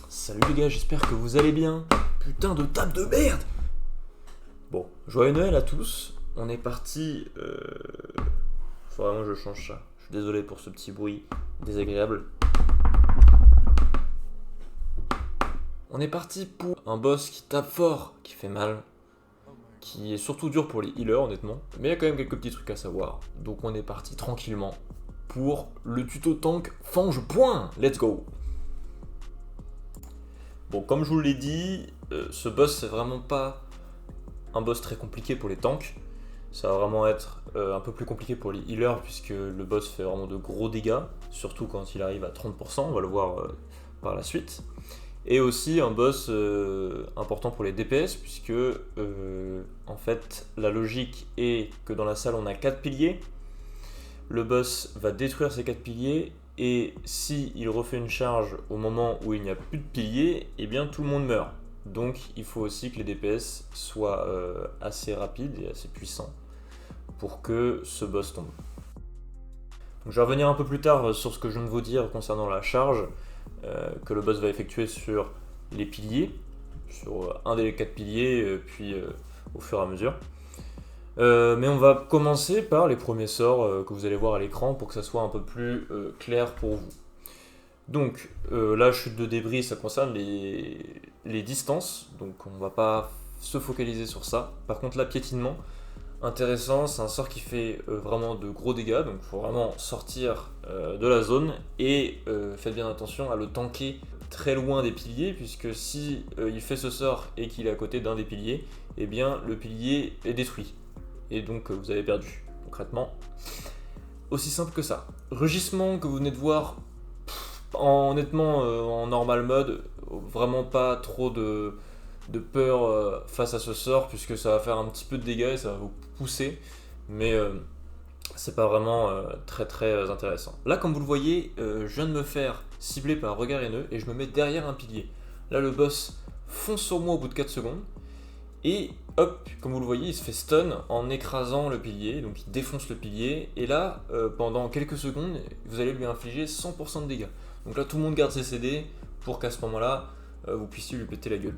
Salut les gars, j'espère que vous allez bien. Putain de table de merde. Bon, joyeux Noël à tous. On est parti... Faut vraiment que je change ça. Je suis désolé pour ce petit bruit désagréable. On est parti pour un boss qui tape fort, qui fait mal, qui est surtout dur pour les healers honnêtement, mais il y a quand même quelques petits trucs à savoir. Donc on est parti tranquillement pour le tuto tank Fange Point. Let's go. Bon, comme je vous l'ai dit, ce boss c'est vraiment pas un boss très compliqué pour les tanks. Ça va vraiment être un peu plus compliqué pour les healers puisque le boss fait vraiment de gros dégâts, surtout quand il arrive à 30%, on va le voir par la suite. Et aussi un boss important pour les DPS puisque en fait la logique est que dans la salle on a 4 piliers. Le boss va détruire ces 4 piliers et si il refait une charge au moment où il n'y a plus de piliers, eh bien tout le monde meurt. Donc il faut aussi que les DPS soient assez rapides et assez puissants pour que ce boss tombe. Donc, je vais revenir un peu plus tard sur ce que je viens de vous dire concernant la charge que le boss va effectuer sur les piliers, sur un des 4 piliers, puis au fur et à mesure. Mais on va commencer par les premiers sorts que vous allez voir à l'écran pour que ça soit un peu plus clair pour vous. Donc la chute de débris, ça concerne les distances, donc on va pas se focaliser sur ça. Par contre, là, piétinement, intéressant, c'est un sort qui fait vraiment de gros dégâts, donc il faut vraiment sortir de la zone et faites bien attention à le tanker très loin des piliers, puisque si il fait ce sort et qu'il est à côté d'un des piliers, eh bien le pilier est détruit. Et donc vous avez perdu, concrètement. Aussi simple que ça. Rugissement que vous venez de voir, honnêtement, en normal mode, vraiment pas trop de peur face à ce sort, puisque ça va faire un petit peu de dégâts et ça va vous pousser, mais c'est pas vraiment très intéressant. Là, comme vous le voyez, je viens de me faire cibler par un regard haineux et je me mets derrière un pilier. Là, le boss fonce sur moi au bout de 4 secondes. Et hop, comme vous le voyez, il se fait stun en écrasant le pilier, donc il défonce le pilier, et là, pendant quelques secondes, vous allez lui infliger 100% de dégâts. Donc là, tout le monde garde ses CD pour qu'à ce moment-là, vous puissiez lui péter la gueule.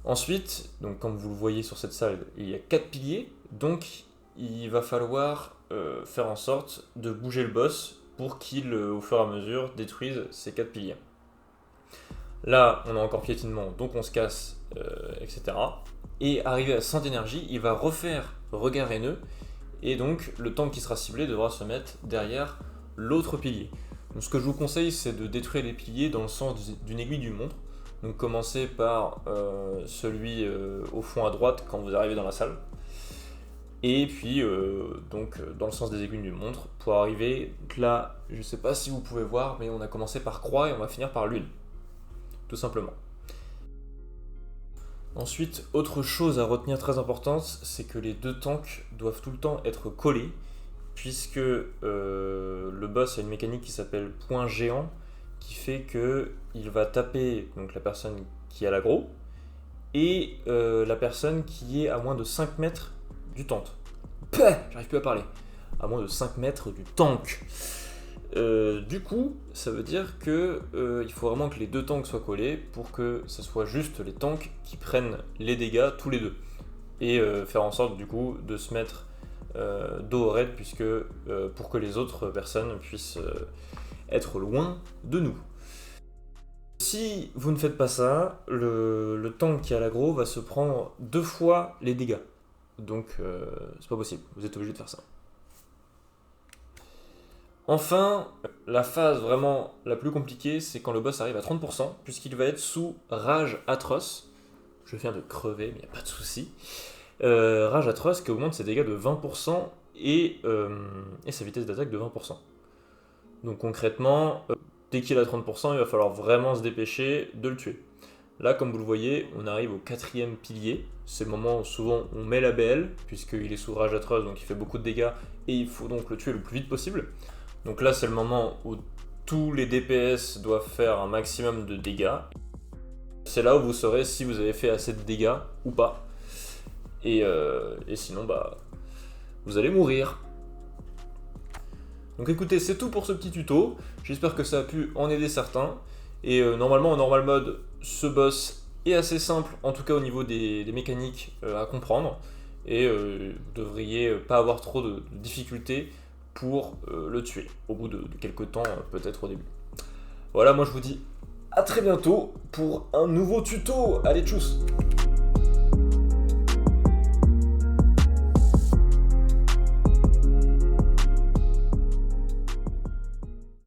Ensuite, donc comme vous le voyez sur cette salle, il y a 4 piliers, donc il va falloir faire en sorte de bouger le boss pour qu'il, au fur et à mesure, détruise ces 4 piliers. Là, on a encore piétinement, donc on se casse, etc. Et arrivé à 100 d'énergie, il va refaire regard haineux, et donc le tank qui sera ciblé devra se mettre derrière l'autre pilier. Donc ce que je vous conseille, c'est de détruire les piliers dans le sens d'une aiguille d'une montre. Donc commencez par celui au fond à droite quand vous arrivez dans la salle, et puis donc dans le sens des aiguilles d'une montre pour arriver là. Je ne sais pas si vous pouvez voir, mais on a commencé par croix et on va finir par lune. Tout simplement. Ensuite, autre chose à retenir très importante, c'est que les deux tanks doivent tout le temps être collés, puisque le boss a une mécanique qui s'appelle point géant, qui fait qu'il va taper donc, la personne qui a l'aggro, et la personne qui est à moins de 5 mètres du tank. J'arrive plus à parler. À moins de 5 mètres du tank. Du coup, ça veut dire que il faut vraiment que les deux tanks soient collés pour que ce soit juste les tanks qui prennent les dégâts tous les deux. Et faire en sorte du coup de se mettre dos au raid puisque pour que les autres personnes puissent être loin de nous. Si vous ne faites pas ça, le tank qui a l'aggro va se prendre 2 fois les dégâts. Donc c'est pas possible, vous êtes obligé de faire ça. Enfin, la phase vraiment la plus compliquée, c'est quand le boss arrive à 30%, puisqu'il va être sous rage atroce. Je viens de crever, mais il n'y a pas de souci. Rage atroce qui augmente ses dégâts de 20% et sa vitesse d'attaque de 20%. Donc concrètement, dès qu'il est à 30%, il va falloir vraiment se dépêcher de le tuer. Là, comme vous le voyez, on arrive au 4e pilier. C'est le moment où souvent on met la BL, puisqu'il est sous rage atroce, donc il fait beaucoup de dégâts, et il faut donc le tuer le plus vite possible. Donc là, c'est le moment où tous les DPS doivent faire un maximum de dégâts. C'est là où vous saurez si vous avez fait assez de dégâts ou pas. Et sinon, bah, vous allez mourir. Donc écoutez, c'est tout pour ce petit tuto. J'espère que ça a pu en aider certains. Et normalement en normal mode, ce boss est assez simple, en tout cas au niveau des mécaniques à comprendre, et vous devriez pas avoir trop de difficultés pour le tuer, au bout de quelques temps, peut-être au début. Voilà, moi je vous dis à très bientôt pour un nouveau tuto. Allez, tchuss!